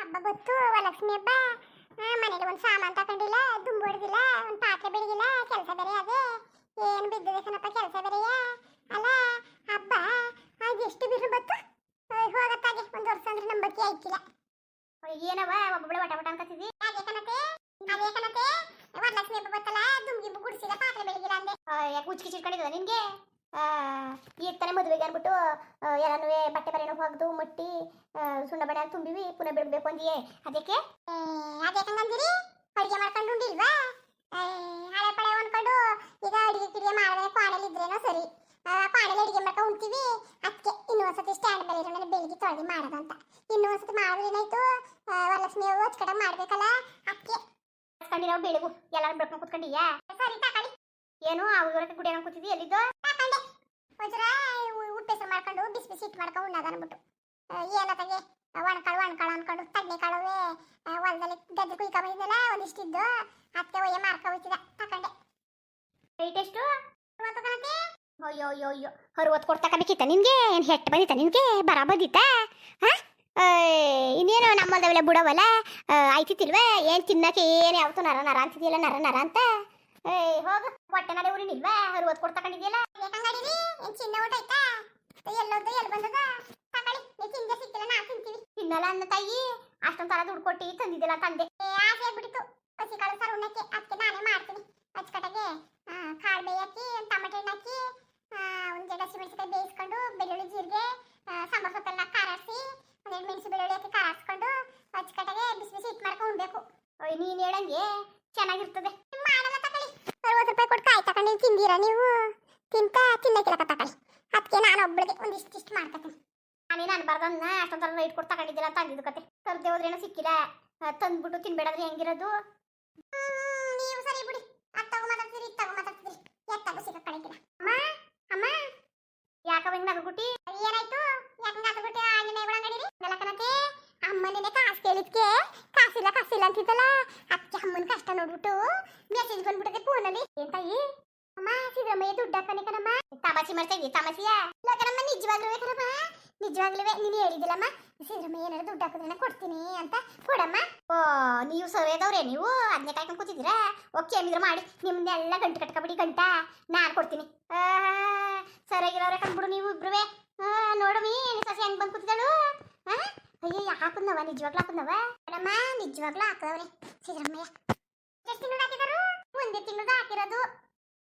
ಹಬ್ಬ ಗೊತ್ತು ವರಲಕ್ಷ್ಮಿ ಹಬ್ಬ. ಮನೆಗೆ ಒಂದು ಸಾಮಾನು ತಗೊಂಡಿಲ್ಲ, ದುಂಬು ಹೊಡೆದಿಲ್ಲ, ಒಂದು ಪಾತ್ರೆ ಬೆಳಗಿಲ್ಲ, ಕೆಲಸ ಬೇರೆ ಅದೇ ಏನು ಬಿದ್ದಿದೆ ಕಣಪ್ಪ ಕೆಲಸ ಬೇರೆಯ ಅಲ್ಲ. ಹಬ್ಬ ಎಷ್ಟು ಬಿರು ಬತ್ತು ಹೋಗತ್ತಾಗೆ ಒಂದು ವರ್ಷ ಅಂದ್ರೆ ನಂಬಕ್ಕೆ ಆಯ್ತಿಲ್ಲ. ಏನವ ಒಬ್ಬೊಬ್ಬಳೆ ವಟ ವಟ ಅನ್ಕತ್ತಿದ್ದಿ? ಅದೇ ಕಣತೆ ವರಲಕ್ಷ್ಮಿ ಹಬ್ಬ ಬತ್ತಲ್ಲ, ದುಂಬಿಂಬು ಗುಡಿಸಿಲ್ಲ, ಪಾತ್ರೆ ಬೆಳಗಿಲ್ಲ ಅಂದೆ. ಯಾಕೆ ಉಚ್ಕಿ ಚಿಟ್ಕೊಂಡಿದ್ದ ನಿನ್ಗೆ? ಈಗ ತಾನೇ ಮದುವೆಗೆ ಅನ್ಬಿಟ್ಟು ಎಲ್ಲನೂ ಬಟ್ಟೆ ಬರೆನೋ ಹೋಗ್ದು ಮುಟ್ಟಿ ಸುಣ್ಣ ಬಣ್ಣ ತುಂಬಿವಿ, ಪುನಃ ಬಿಡಬೇಕು ಅಂದಿಯೇ. ಅದಕ್ಕೆ ಅದಕ್ಕಂಗಂದಿರಿ ಅಡುಗೆ ಮಾಡ್ಕೊಂಡು ಉಂಡಿಲ್ವಾ? ಹಳೆ ಪಳೆ ಅನ್ಕೊಂಡು ಈಗ ಅಡುಗೆ ಕಿಡಿಗೆ ಮಾಡಿದ್ರೆ ಕ್ವಾಣಲ್ಲಿ ಇದ್ರೇನೋ ಸರಿ, ಕ್ವಾಣಲ್ಲಿ ಅಡುಗೆ ಮಾಡ್ಕೊಂಡು ಉಣ್ತೀವಿ. ಅದಕ್ಕೆ ಇನ್ನೂ ಒಂದ್ಸತಿ ಸ್ಟ್ಯಾಂಡ್ ಮೇಲೆ ಇರೋ ಬೆಳಿಗ್ಗೆ ತೊಳೆದು ಮಾಡೋದಂತ. ಇನ್ನೂ ಒಂದ್ಸತಿ ಮಾಡಿದ್ರೆ ಏನಾಯ್ತು, ವರಲಕ್ಷ್ಮಿ ಹಬ್ಬ ಅಚ್ಚಕಟ್ಟಾಗಿ ಮಾಡ್ಬೇಕಲ್ಲ, ಅದಕ್ಕೆ ಹಚ್ಕೊಂಡಿರೋ ಬೆಳಗು ಎಲ್ಲರೂ ಬೆಳ್ಕೊಂಡು ಕೂತ್ಕೊಂಡಿಯಾ? ಸರಿ ತಕೊಳ್ಳಿ. ಏನು ಅವ್ರ ಗುಡಿ ಏನೋ ಕೂತಿದ್ದಿ? ಎಲ್ಲಿದ್ದು? ತಕೊಂಡೆ ಒಂಚೂರ ಉಪ್ಪೆಸರು ಮಾಡ್ಕೊಂಡು ಬಿಸಿ ಬಿಸಿ ಹಿಟ್ಟು ಮಾಡ್ಕೊಂಡು ಉಣ್ಣಾಗ ಅನ್ಬಿಟ್ಟು ಏನತ್ತಾಗೆ ಒಣಕಾಳು ಅನ್ಕೊಂಡು ತಡ್ನೆಕಾಳುವೆ ಹೊಲದಲ್ಲಿ ಗದ್ದೆ ಕುಯ್ಕ ಬಂದಿದ್ದಲ್ಲ ಒಂದಿಷ್ಟಿದ್ದು, ಅದಕ್ಕೆ ಒಯ್ಯ ಮಾರ್ಕ ಹೋಯ್ತಿದ. ತಕೊಂಡೆ. ರೇಟ್ ಎಷ್ಟು? 60 ಕಣತೆ. ಅಯ್ಯೋ ಅಯ್ಯೋ ಅಯ್ಯೋ 60 ಕೊಟ್ಟು ತಗೋಬೇಕಿತ್ತ ನಿನ್ಗೆ? ಏನು ಹೆಟ್ಟು ಬಂದಿತ್ತ ನಿನ್ಗೆ? ಬರ ಬಂದಿತ್ತ? ಇನ್ನೇನು ನಮ್ಮಲ್ದವೆಲ್ಲ ಬಿಡವಲ್ಲ ಆಯ್ತಿತ್ತಿಲ್ವ? ಏನು ತಿನ್ನಕ್ಕೆ ಏನು ಯಾವತ್ತು ನರ ನರ ಅಂತಿದೆಯಲ್ಲ, ನರ ನರ ಅಂತ. ಹೋಗ ಹೊಟ್ಟೆ ನಡೆ ಊರಿನಿಲ್ವಾ? 60 ಕೊಟ್ಟು ತಗೊಂಡಿದ್ಯಲ್ಲ. ಯಾಕಂಗಡಿರಿ ಏನು ಚಿನ್ನ ಊಟ ಆಯ್ತಾ? ಎಲ್ಲೋದು ಎಲ್ಲಿ ಬಂದದ? ತಗೊಳ್ಳಿ, ತಿಂದೆ ಸಿಕ್ಕಿಲ್ಲ ನಾ ತಿಂತೀವಿ. ತಿನ್ನಲ್ಲ ಅನ್ನ ತಾಯಿ, ಅಷ್ಟೊಂದು ತರ ದುಡ್ಡು ಕೊಟ್ಟು ತಂದಿದ್ದಿಲ್ಲ ತಂದೆ. ಆಸೆ ಆಗ್ಬಿಟ್ಟಿತ್ತು ಹಸಿ ಕಾಳು ಸಾರು ಉಣ್ಣಕ್ಕೆ, ಅದಕ್ಕೆ ನಾನೇ ಮಾಡ್ತೀನಿ ಅಚ್ಚಕಟ್ಟಾಗೆ. ಕಾಳು ಬೇಯಕ್ಕಿ, ಟೊಮೆಟೊ ಹಣ್ಣು ಹಾಕಿ, ಒಂದು ಜಡ ಹಸಿಮೆಣಸಿಕಾಯಿ ಬೇಯಿಸ್ಕೊಂಡು, ಬೆಳ್ಳುಳ್ಳಿ ಜೀರಿಗೆ ಸಾಂಬಾರು ಸೊಪ್ಪೆಲ್ಲ ಕಾರಾಡಿಸಿ, ಒಂದೆರಡು ಮೆಣಸು ಬೆಳ್ಳುಳ್ಳಿ ಹಾಕಿ ಕಾರಾಡಿಸ್ಕೊಂಡು ಅಚ್ಚಕಟ್ಟಾಗೆ ಬಿಸಿ ಬಿಸಿ ಹಿಟ್ಟು ಮಾಡ್ಕೊಂಡು ಉಣ್ಬೇಕು. ನೀನು ಹೇಳಂಗೆ ಚೆನ್ನಾಗಿರ್ತದೆ. ಮಾಡಲ್ಲ ತಗೊಳ್ಳಿ. 60 ರೂಪಾಯಿ ಕೊಟ್ಟು ಕಾಯಿ ತಗೊಂಡು ತಿಂದಿರಾ ನೀವು? ತಿನ್ನಕ್ಕಿಲ್ಲ ತಗೊಳ್ಳಿ. ಅದಕ್ಕೆ ನಾನು ಒಬ್ಬಳಿಗೆ ಒಂದಿಷ್ಟು ಮಾಡ್ಕೊತೀನಿ. ನಾನೇನು ಅನ್ಬಾರ್ದನ್ನ ಅಷ್ಟೊಂದು ರೈಟ್ ಕೊಟ್ಟು ತಗೊಂಡಿದ್ದಿಲ್ಲ ಅಂತ ಅಂದಿದ್ದು ಕತೆ. ತರದೆ ಹೋದ್ರೇನೋ ಸಿಕ್ಕಿಲ್ಲ, ತಂದ್ಬಿಟ್ಟು ತಿನ್ಬೇಡಾದ್ರೆ ಹೆಂಗಿರೋದು? ನೀವು ಸರಿ ಬಿಡಿ, ಅತ್ತಾಗೂ ಮಾತಾಡ್ತೀರಿ ಇತ್ತಾಗೂ ಮಾತಾಡ್ತಿದ್ರಿ, ಎತ್ತಾಗೂ ಸಿಕ್ಕ ಕಡೆಗಿಲ್ಲ. ಅಮ್ಮ ಅಮ್ಮ ಯಾಕವ ಹಿಂಗೆ ನಗಗುಟ್ಟಿ? ಏನಾಯ್ತು? ಯಾಕಂಗೆ ನಗಗುಟ್ಟಿ? ಆಂಜನೇಯ ಒಳಗಡಿರಿ ನೆಲಕನತೆ ಅಮ್ಮನೇ ಕಾಸು ಕೇಳಿದ್ಕೆ ಕಾಸಿಲ್ಲ ಅಂತಿದ್ದಲ್ಲ, ಅದಕ್ಕೆ ಅಮ್ಮನ ಕಷ್ಟ ನೋಡ್ಬಿಟ್ಟು ಮೆಸೇಜ್ ಬಂದ್ಬಿಟ್ಟದೆ ಫೋನಲ್ಲಿ. ಏನ್ ತಾಯಿ? ಅಮ್ಮ ಸಿದ್ದರಾಮಯ್ಯ ದುಡ್ಡು ಹಾಕನೆ ಕಣಮ್ಮ. ತಮಾಷೆ ಮಾಡ್ತಾ ಇದೀಯ? ತಮಾಷೆಯಾ? ಇಲ್ಲ ಕಣಮ್ಮ, ನಿಜವಾಗ್ಲೂ ಕಣಮ್ಮ, ನಿಜವಾಗ್ಲೂ ನೀನು ಹೇಳಿದಿಲ್ಲಮ್ಮ ಸಿದ್ದರಾಮಯ್ಯ ಏನಾದ್ರು ದುಡ್ಡು ಹಾಕಿದ್ರೆ ಕೊಡ್ತೀನಿ ಅಂತ. ಕೊಡಮ್ಮ. ಓ ನೀವು ಸರಿಯಾದವ್ರೆ, ನೀವು ಅದನ್ನೇ ಕಾಯ್ಕೊಂಡು ಕೂತಿದ್ದೀರಾ? ಓಕೆ ಏನಿದ್ರು ಮಾಡಿ ನಿಮ್ಮನ್ನೆಲ್ಲ ಗಂಟು ಕಟ್ಕೊಬಿಡಿ, ಗಂಟ ನಾನು ಕೊಡ್ತೀನಿ. ಸರಿಯಾಗಿರೋರೆ ಕಂಡ್ಬಿಡು ನೀವು ಇಬ್ರುವೆ. ನೋಡಮಿ ಸಸಿ ಹೆಂಗ್ ಬಂದು ಕೂತಿದ್ದಾಳು. ಅಯ್ಯೋ ಹಾಕುದ್ನವ? ನಿಜವಾಗ್ಲೂ ಹಾಕುದ್ನವ? ಕಣಮ್ಮ ನಿಜವಾಗ್ಲೂ ಹಾಕದವ್ರೆ ಸಿದ್ದರಾಮಯ್ಯ. ಎಷ್ಟು ತಿಂಗಳು ಹಾಕಿದಾರು? ಒಂದೇ ತಿಂಗಳು ಹಾಕಿರೋದು.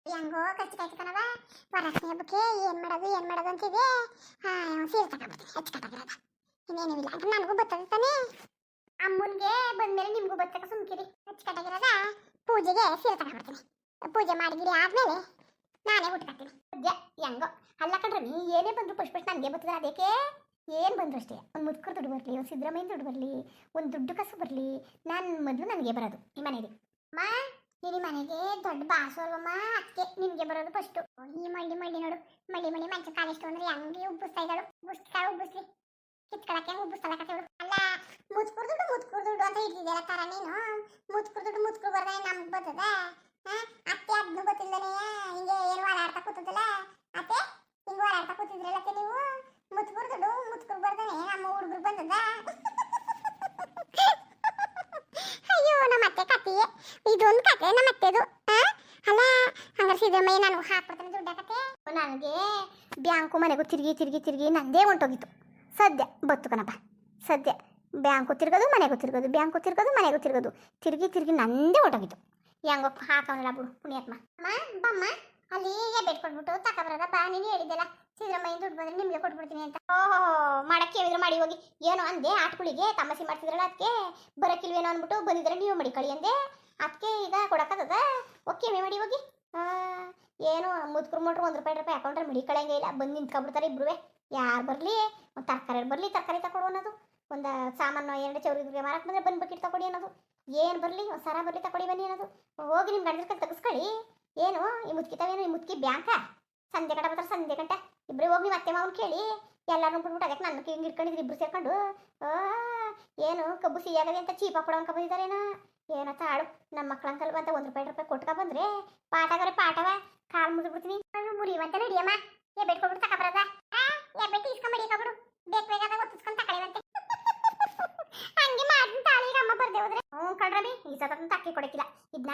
ಹೆಂಗೋ ಖರ್ಚು ಕಾಯ್ತಕನವ. ವರಲಕ್ಷ್ಮಿ ಹಬ್ಬಕ್ಕೆ ಏನ್ ಮಾಡೋದು ಅಂತಿದೆ. ಸೀರೆ ತಗೊಂಡ್ಬಿಡ್ತೀನಿ ಅಚ್ಚಕಟ್ಟಾಗಿರೋದ, ಇನ್ನೇನೂ ಇಲ್ಲ ಅಂತ. ನನಗೂ ಬರ್ತದೆ ತಾನೇ, ಅಮ್ಮನಿಗೆ ಬಂದ್ಮೇಲೆ ನಿಮ್ಗೂ ಬರ್ತಕ ಸುಮ್ಕಿರಿ. ಅಚ್ಚಕಟ್ಟಾಗಿರೋದ ಪೂಜೆಗೆ ಸೀರೆ ತಗೊಂಡ್ಬಿಡ್ತೀನಿ. ಪೂಜೆ ಮಾಡಿಗಿರಿ ಆದ್ಮೇಲೆ ನಾನೇ ಹುಟ್ಕೊತೀನಿ. ಸದ್ಯ ಹೆಂಗೋ ಅಲ್ಲ ಕಣ್ರಮಿ, ಏನೇ ಬಂದ್ರು ಪುಷ್ಪ ನನಗೆ ಬರ್ತದೆ. ಅದಕ್ಕೆ ಏನು ಬಂದ್ರು ಅಷ್ಟೇ, ಒಂದು ಮುದುಕರು ದುಡ್ಡು ಬರಲಿ, ಒಂದು ಸಿದ್ದರಾಮಯ್ಯ ದುಡ್ಡು ಬರಲಿ, ಒಂದು ದುಡ್ಡು ಕಸು ಬರಲಿ, ನಾನು ಮೊದಲು ನನಗೆ ಬರೋದು ಈ ಮನೆಗೆ. ಅಮ್ಮ ನೀನು ಮನೆಗೆ ದೊಡ್ಡ ಬಾಸು ಅಲ್ವಮ್ಮ, ಅದಕ್ಕೆ ನಿಮಗೆ ಬರೋದು ಫಸ್ಟು. ಈ ಮಳ್ಳಿ ನೋಡು, ಮಳ್ಳಿ ಮಂಚ ಕಾಲೆಷ್ಟು ಅಂದ್ರೆ ಹೆಂಗೆ ಉಬ್ಬಿಸ್ತಾ ಇದ್ದಾಳು. ಉಬ್ಬಿಸ್ಲಿ ಕಿತ್ಕೊಳಕ್ಕೆ ಹೆಂಗೆ ಉಬ್ಬಿಸ್ತಲಕತ್ತೇಳು. ಅಲ್ಲ ಮುದ್ಕುರ್ ದುಡ್ಡು ಅಂತ ಇಟ್ಟಿದ್ದೆಲ್ಲ ತರ ನೀನು. ಮುದ್ಕುರ್ ಬರ್ದ ನಮ್ಗೆ ಬರ್ತದ? ಅತ್ತೆ ಅದನ್ನು ಗೊತ್ತಿಲ್ಲನೇ ಹಿಂಗೆ ಏನು ಓಡಾಡ್ತಾ ಕೂತದಲ್ಲ ಅತ್ತೆ, ಹಿಂಗೆ ಓಡಾಡ್ತಾ ಕೂತಿದ್ರಲ್ಲತ್ತೆ ನೀವು. ಮುದ್ಕುರ್ ಬರ್ದಾನೆ ನಮ್ಮ ಹುಡುಗರು ಬಂದದ. ಅಯ್ಯೋ ನಮ್ಮ ಅತ್ತೆ ಕತೆಯೇ ಇದೊಂದು ಕತೆ, ನಮ್ಮ ಅತ್ತೆದು. ಅಲ್ಲ ಹಂಗಾರೆ ಸಿದ್ದರಾಮಯ್ಯ ನಾನು ಹಾಕ್ಬಿಡ್ತಾನೆ ದುಡ್ಡು ಕತೆ. ನನಗೆ ಬ್ಯಾಂಕು ಮನೆಗೂ ತಿರುಗಿ ನಂದೇ ಹೊಂಟೋಗಿತ್ತು. ಸದ್ಯ ಬತ್ತು ಕಣಪ್ಪ, ಸದ್ಯ ಬ್ಯಾಂಕು ತಿರ್ಗೋದು ಮನೆಗೂ ತಿರ್ಗೋದು, ಬ್ಯಾಂಕು ತಿರ್ಗೋದು ಮನೆಗೂ ತಿರ್ಗೋದು, ತಿರುಗಿ ನಂದೇ ಹೊಂಟೋಗಿತ್ತು. ಹೆಂಗೋ ಹಾಕವನಲ್ಲ ಬಿಡು ಪುಣ್ಯಾತ್ಮ. ಅಮ್ಮ ಬಮ್ಮ ಅಲ್ಲಿ ಬೆಟ್ ಕೊಟ್ಬಿಟ್ಟು ತಗೊಬರದ ಬಾ. ನೀನು ಹೇಳಿದ್ದೆಲ್ಲ ಸಿದ್ದರಾಮಯ್ಯ ದುಡ್ಡು ಬಂದ್ರೆ ನಿಮಗೆ ಕೊಟ್ಬಿಡ್ತೀನಿ ಅಂತ. ಓಹೋ ಮಾಡಕ್ಕೆ ಹೇಳಿದ್ರು ಮಾಡಿ ಹೋಗಿ. ಏನು ಅಂದೆ ಆಟ್ಗಳಿಗೆ ತಮಾಷೆ ಮಾಡ್ತಿದ್ರಲ್ಲ, ಅದಕ್ಕೆ ಬರಕ್ಕಿಲ್ವೇನೋ ಅಂದ್ಬಿಟ್ಟು ಬಂದಿದ್ರೆ ನೀವು ಮಡಿಕಳಿ ಅಂದೆ. ಅದಕ್ಕೆ ಈಗ ಕೊಡಕ್ಕದ ಓಕೆ ಮಾಡಿ ಹೋಗಿ. ಏನು ಮುದ್ಕರು ಮೋಟ್ರು 1 ರೂಪಾಯಿ ಹಾಕೊಂಡ್ರೆ ಮಡಿಕಳಂಗೆ ಇಲ್ಲ, ಬಂದು ನಿಂತ್ಕೊಬಿಡ್ತಾರೆ ಇಬ್ರುವೆ. ಯಾರು ಬರಲಿ, ಒಂದು ತರಕಾರಿ ತಗೊಡು ಅನ್ನೋದು, ಒಂದು ಸಾಮಾನು 2 ಚೌರಿಗೆ ಮಾರಕ್ಕೆ ಬಂದರೆ ಬಂದು ಬಕೆಟ್ ತಗೊಡಿ ಅನ್ನೋದು, ಏನು ಬರಲಿ ಒಂದು ಸರ ಬರಲಿ ತಗೊಡಿ ಬನ್ನಿ ಅನ್ನೋದು. ಹೋಗಿ ನಿಮ್ಮ ಗಂಡನ ಕೈ ತೆಗಿಸ್ಕೊಳ್ಳಿ. ಏನು ಈ ಮುದ್ಕಿತಾವೇನು? ಈ ಮುದ್ಕಿ ಬ್ಯಾಂಕ ಸಂಜೆ ಗಂಟೆ ಬರ್ತಾರೆ, ಸಂಜೆ ಗಂಟೆ ಇಬ್ಬರು ಹೋಗಿ ನಿಮ್ಮ ಅತ್ತೆ ಮಾವನ ಕೇಳಿ ಎಲ್ಲರೂ ಬಿಟ್ಬಿಟ್ಟು ಅದಕ್ಕೆ ನನ್ನ ಹಿಂಗೆ ಇಟ್ಕೊಂಡಿದ್ರು ಇಬ್ರು ಸೇರ್ಕೊಂಡು. ಏನು ಕಬ್ಬು ಸಿಹಿಯಾಗದೆ ಅಂತ ಚೀಪ ಕೊಡೋನ್ಕ ಬಂದಿದ್ದಾರೇನೋ. ಏನೋ ತಾಳು ನಮ್ಮ ಮಕ್ಳ ಅಂಕಲ್ವ ಅಂತ 1 ರೂಪಾಯಿ ಕೊಟ್ಕ ಬಂದ್ರೆ ಪಾಠವ ಕಾಲು ಮುಗಿದ್ಬಿಡ್ತೀನಿ. ಮುರಿಯುವಂತ ನಡಿಯಮ್ಮ, ಬೆಟ್ಕೊಬಿಟ್ಟು ತಗೊಬರದ. ಬೆಟ್ಟು ಇಸ್ಕೊಂಬಡಿ ಕಬಿಡು, ಬೇಕಾದಾಗ ಒತ್ತಿಸ್ಕೊಂಡು ತಗೊಳ್ಳಿವಂತೆ. ಹಂಗೆ ಹೋದ್ರೆ ಕಣ್ರವಿ ಈ ಸತ ತಕ್ಕಿ ಕೊಡಕಿಲ್ಲ ಇದನ್ನ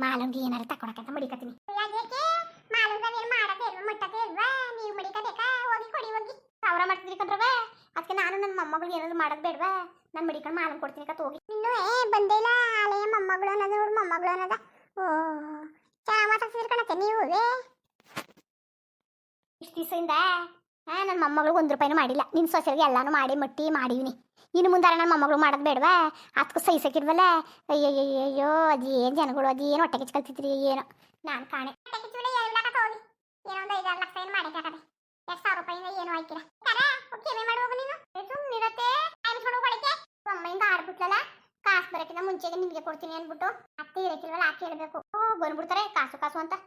ಮಾಲಂಗಿ ಏನಾರು ತಕೊಡಕಂತ ಮಡಿಕತ್ತೀನಿ ಯಾಕೆ ಮಾಲಂಗ ಏನು ಮಾಡದೆ ಇಲ್ವಾ ಮುಟ್ಟದೆ ಇಲ್ವಾ ನೀವು ಮಡಿಕಬೇಕಾ ಹೋಗಿ ಕೊಡಿ ಹೋಗಿ ಸಾವಿರ ಮಾಡ್ತಿದ್ರಿ ಕಣ್ರವ ಅದಕ್ಕೆ ನಾನು ನನ್ನ ಮೊಮ್ಮಗಳಿಗೆ ಏನಾದ್ರು ಮಾಡೋದು ಬೇಡವಾ ನಾನು ಮಡಿಕೊಂಡು ಮಾಲಂಗ್ ಕೊಡ್ತೀನಿ ಕತ್ ಹೋಗಿ ಇನ್ನು ಬಂದೇ ಇಲ್ಲ ಆಲೆಯ ಮೊಮ್ಮಗಳು ಅನ್ನೋದು ನೋಡು ಮೊಮ್ಮಗಳು ಅನ್ನೋದ ಓ ಚೆನ್ನಾಗಿ ಮಾತಾಡ್ತಿದ್ರಿ ಕಣತ್ತೆ ನೀವು ಇಷ್ಟು ದಿವಸದಿಂದ ನನ್ನ ಮೊಮ್ಮಗಳಿಗೆ 1 ರೂಪಾಯಿನೂ ಮಾಡಿಲ್ಲ ನಿನ್ನ ಸೊಸೆಗೆ ಎಲ್ಲಾನು ಮಾಡಿ ಮಟ್ಟಿ ಮಾಡಿವಿನಿ ಇನ್ನು ಮುಂದಾರ ನನ್ನ ಮೊಮ್ಮಗಳು ಮಾಡೋದು ಬೇಡವಾ ಅದಕ್ಕೂ ಸಹಿಸಕ್ಕಿಲ್ವಲ್ಲ ಅಯ್ಯಯ್ಯಯ್ಯೋ ಅದೇನು ಜನಗಳು ಅದೇನು ಹೊಟ್ಟೆ ಕಿಚ್ಕೊಳ್ತಿದ್ರಿ ಏನೋ ನಾನು ಕಾಣೆ ಏನೋ ಒಂದು 5-6 ಲಕ್ಷ ಏನು ಮಾಡಿಕಾಕದೆ 2,000 ರೂಪಾಯಿಂದ ಏನು ಆಯ್ಕಿಲ್ಲ ಕ್ಷಮೆ ಮಾಡುವಾಗ ನೀನು ಸುಮ್ಮನಿರತ್ತೆ ಅಮ್ಮಯಿಂದ ಆಡ್ಬಿಟ್ಲಲ್ಲ ಕಾಸು ಬರೋಕ್ಕಿಂತ ಮುಂಚೆಗೆ ನಿಮಗೆ ಕೊಡ್ತೀನಿ ಅಂದ್ಬಿಟ್ಟು ಅತ್ತೆ ಇರಕ್ಕಿಲ್ವಲ್ಲ ಆಕೆ ಹೇಳ್ಬೇಕು ಬಂದ್ಬಿಡ್ತಾರೆ ಕಾಸು ಅಂತ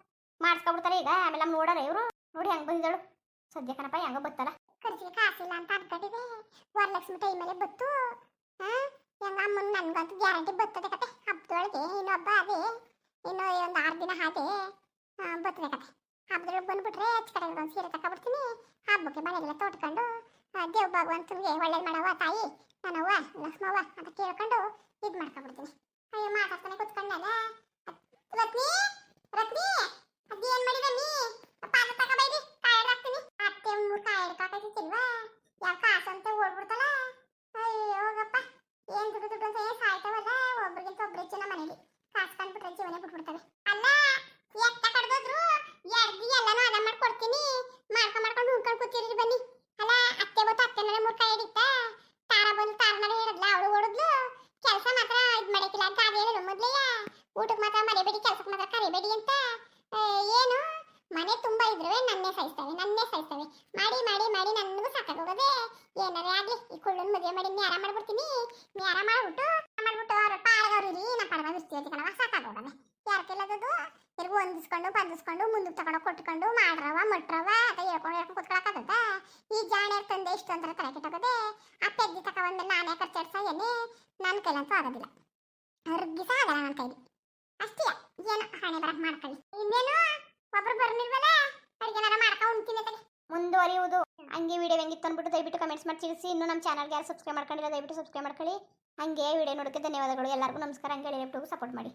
ಮಾಡಿಸ್ಕೊಬಿಡ್ತಾರೆ ಈಗ ಆಮೇಲೆ ನೋಡೋಣ ಇವರು ನೋಡಿ ಹೆಂಗೆ ಬಂದಿದ್ದಳು ಸದ್ಯಕ್ಕನಪ್ಪ ಹೆಂಗ ಬತ್ತಲ್ಲ ಖರ್ಚಿಗೆ ಕಾಸಿಲ್ಲ ಅಂತ ಅನ್ಕೊಂಡಿದೆ ವರಲಕ್ಷ್ಮಿ ಟೈಮಲ್ಲಿ ಬತ್ತು ಹೆಂಗ ಅಮ್ಮನ ನನ್ಗಂತೂ ಗ್ಯಾರಂಟಿ ಬರ್ತದೆ ಕತೆ ಹಬ್ಬದೊಳಗೆ ಇನ್ನೊಬ್ಬ ಅದೇ ಇನ್ನು ಒಂದು 6 ದಿನ ಹಾಗೆ ಬರ್ತದೆ ಕತೆ ಹಬ್ಬದೊಳಗೆ ಬಂದ್ಬಿಟ್ರೆ ಕಡೆ ಒಂದು ಸೀರೆ ತಗೊಬಿಡ್ತೀನಿ ಹಬ್ಬಕ್ಕೆ ಮನೆಗೆಲ್ಲ ತೋಟ್ಕೊಂಡು ದೇವ್ ಭಗವಂತನಿಗೆ ಒಳ್ಳೇದು ಮಾಡವ ತಾಯಿ ನನ್ನವ್ವ ಲಕ್ಷ್ಮವ್ವ ಅಂತ ಕೇಳ್ಕೊಂಡು ಇದು ಮಾಡ್ಕೊಬಿಡ್ತೀನಿ ಅಯ್ಯೋ ಮಾತಾಡ್ತಾನೆ ಕೂತ್ಕೊಂಡಲ್ಲ ರತ್ನಿ ರತ್ನಿ ಅದೇನ್ ಮಾಡಿದ ನೀ ಪಾದ ತಗೋಬೈದಿ ಕಾಯಿ ಹಾಕ್ತೀನಿ ಅತ್ತೆ 3 ಕಾಯಿ ಹಿಡ್ಕಾಕೈತಿಲ್ವಾ ಯಾಕೆ ಕಾಸು ಅಂತ ಓಡ್ಬಿಡ್ತಲ್ಲ ಅಯ್ಯೋ ಹೋಗಪ್ಪ ಏನ್ ದುಡ್ಡು ಅಂತ ಏನ್ ಸಾಯ್ತಾವಲ್ಲ ಒಬ್ರಿಗಿಂತ ಒಬ್ರು ಹೆಚ್ಚು ನಮ್ಮ ಮನೇಲಿ ಕಾಸು ಕಂಡ್ಬಿಟ್ರೆ ಜೀವನ ಬಿಟ್ಬಿಡ್ತವೆ ಅಲ್ಲ ಎತ್ತ ಕಡ್ದೋದ್ರು ಎಡ್ದಿ ಎಲ್ಲಾನು ಅದ ಮಾಡ್ಕೊಡ್ತೀನಿ ಮಾಡ್ಕೊಂಡು ಉಣ್ಕೊಂಡು ಕೂತಿರಿ ಬನ್ನಿ ಅಲ್ಲ ಅತ್ತೆ ಬತ್ತು ಅತ್ತೆನಾರ 3 ಕಾಯಿ ಹಿಡಿತಾ ತಾರ ಬಂದು ತಾರನಾರ ಹೇಳಿದ್ಲ ಅವಳು ಓಡಿದ್ಲು ಕೆಲಸ ಮಾತ್ರ ಇದು ಮಾಡಕ್ಕಿಲ್ಲ ಅಂತ ಅದು ಹೇಳಿದ್ರು ಮೊದ್ಲೆಯ ಊಟಕ್ಕೆ ಮಾತ್ರ ಮರಿಬೇಡಿ ಕೆಲಸಕ್ಕೆ ಮಾತ್ರ ಕರಿಬೇಡಿ ಅಂತ ಏನು ಮನೆ ತುಂಬಾ ಇದ್ರೆ ನನ್ನೇ ಸಾಯಿಸ್ತವೆ ಮಾಡಿ ನನಗೂ ಸಾಕಾಗೋಗದೆ ಏನಾರೇ ಆಗ್ಲಿ ಈ ಕುಳ್ಳನ್ ಮದುವೆ ಮಾಡಿ ನ್ಯಾರ ಮಾಡ್ಬಿಡ್ತೀನಿ ನ್ಯಾರ ಮಾಡ್ಬಿಟ್ಟು ಅವ್ರ ಪಾಳಗವ್ರು ಇರಿ ನಾ ಪಡಗ ಇರ್ತೀವಿ ಕಣವ ಸಾಕಾಗೋಗದೆ ಯಾರಕ್ಕೆಲ್ಲದದು ಎಲ್ಗೂ ಹೊಂದಿಸ್ಕೊಂಡು ಬಂದಿಸ್ಕೊಂಡು ಮುಂದಕ್ಕೆ ತಗೊಂಡು ಕೊಟ್ಕೊಂಡು ಮಾಡ್ರವ ಮಟ್ರವ ಅಂತ ಹೇಳ್ಕೊಂಡು ಕೂತ್ಕೊಳಕದ ಈ ಜಾಣೆ ತಂದೆ ಇಷ್ಟು ಅಂತ ತಲೆ ಕೆಟ್ಟೋಗದೆ ಆ ಪೆದ್ದಿ ತಗೊಂಡ್ಮೇಲೆ ನಾನೇ ಖರ್ಚಾಡ್ಸ ಏನೇ ನನ್ನ ಕೈಲಂತೂ ಆಗೋದಿಲ್ಲ ಅವ್ರಿಗೆ ಸಹ ಆಗಲ್ಲ ನನ್ನ ಕೈಲಿ ಅಷ್ಟೇ ಏನು ಹಣೆ ಬರಕ್ ಮಾಡ್ಕೊಳ್ಳಿ ಇನ್ನೇನು ಒಬ್ರು ಬರ್ನಿಲ್ವಲ್ಲ ಅಡಿಗೆನಾರ ಮಾಡ್ಕೊಂಡು ಉಣ್ತೀನಿ ತಡಿ ಮುಂದುವರಿಯುವುದು ಹಂಗೆ ವಿಡಿಯೋ ಹೆಂಗಿತ್ತು ಅಂದ್ಬಿಟ್ಟು ದಯವಿಟ್ಟು ಕಮೆಂಟ್ಸ್ ಮಾಡಿ ತಿಳಿಸಿ ಇನ್ನು ನಮ್ಮ ಚಾನಲ್ಗೆ ಯಾರು ಸಬ್ಸ್ಕ್ರೈಬ್ ಮಾಡ್ಕೊಂಡಿಲ್ಲ ದಯವಿಟ್ಟು ಸಬ್ಸ್ಕ್ರೈಬ್ ಮಾಡ್ಕೊಳ್ಳಿ ಹಂಗೆ ವಿಡಿಯೋ ನೋಡೋಕ್ಕೆ ಧನ್ಯವಾದಗಳು ಎಲ್ಲರಿಗೂ ನಮಸ್ಕಾರ ಹಂಗೆ ಸಪೋರ್ಟ್ ಮಾಡಿ